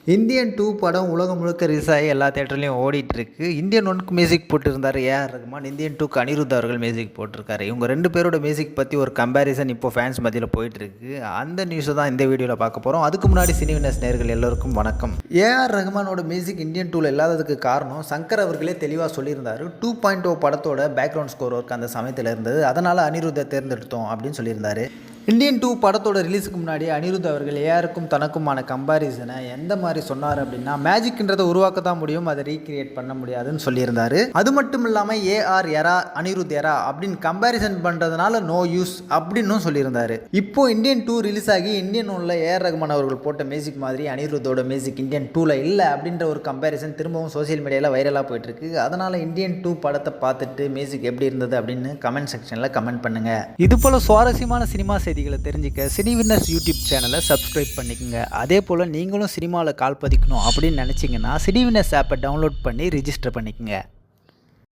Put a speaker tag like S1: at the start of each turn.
S1: Indian 2 படம் உலகம் முழுக்க ரிலீஸ் ஆகி எல்லா தேட்டர்லையும் ஓடிட்டுருக்கு. இந்தியன் 1க்கு மியூசிக் போட்டிருந்தார் ஏஆர் ரகுமான். இந்தியன் 2க்கு அனிருத் அவர்கள் மியூசிக் போட்டிருக்காரு. இவங்க 2 பேரோட மியூசிக் பற்றி ஒரு கம்பேரிசன் இப்போ ஃபேன்ஸ் மத்தியில் போயிட்டுருக்கு. அந்த நியூஸை தான் இந்த வீடியோவில் பார்க்க போகிறோம். அதுக்கு முன்னாடி சினிவினஸ் நேயர்கள் எல்லோருக்கும் வணக்கம். ஏஆர் ரகுமானோட மியூசிக் இந்தியன் 2ல இல்லாததுக்கு காரணம் சங்கர் அவர்களே தெளிவாக சொல்லியிருந்தார். 2.0 படத்தோட பேக்ரவுண்ட் ஸ்கோர் ஒர்க் அந்த சமயத்தில் இருந்தது, அதனால் அனிருத்தை தேர்ந்தெடுத்தோம் அப்படின்னு சொல்லியிருந்தார். இந்தியன் 2 படத்தோட ரிலீஸுக்கு முன்னாடி அனிருத் அவர்கள் ஏஆருக்கும் தனக்குமான கம்பாரிசனை எந்த மாதிரி சொன்னார் அப்படின்னா, மேஜிக்ன்றதை உருவாக்க தான் முடியும், அதை ரீக்ரியேட் பண்ண முடியாதுன்னு சொல்லியிருந்தாரு. அது மட்டும் இல்லாமல் ஏஆர் எரா அனிருத் எரா அப்படின்னு கம்பாரிசன் பண்ணுறதுனால நோ யூஸ் அப்படின்னு சொல்லியிருந்தாரு. இப்போ இந்தியன் 2 ரிலீஸ் ஆகி இந்தியன் 1ல ஏஆர் ரகுமான் அவர்கள் போட்ட மியூசிக் மாதிரி அனிருத்தோட மியூசிக் இந்தியன் 2ல இல்லை அப்படின்ற ஒரு கம்பாரிசன் திரும்பவும் சோசியல் மீடியாவில் வைரலாக போயிட்டுருக்கு. அதனால் இந்தியன் 2 படத்தை பார்த்துட்டு மியூசிக் எப்படி இருந்தது அப்படின்னு கமெண்ட் செக்ஷனில் கமெண்ட் பண்ணுங்கள். இது போல் சுவாரஸ்யமான சினிமா செய்திகளை தெரிஞ்சுக்க சினிவினஸ் யூடியூப் சேனலை சப்ஸ்கிரைப் பண்ணிக்கோங்க. அதே போல் நீங்களும் சினிமாவில் கால் பதிக்கணும் அப்படின்னு நினச்சிங்கன்னா சினிவினஸ் ஆப்பை டவுன்லோட் பண்ணி ரிஜிஸ்டர் பண்ணிக்கோங்க.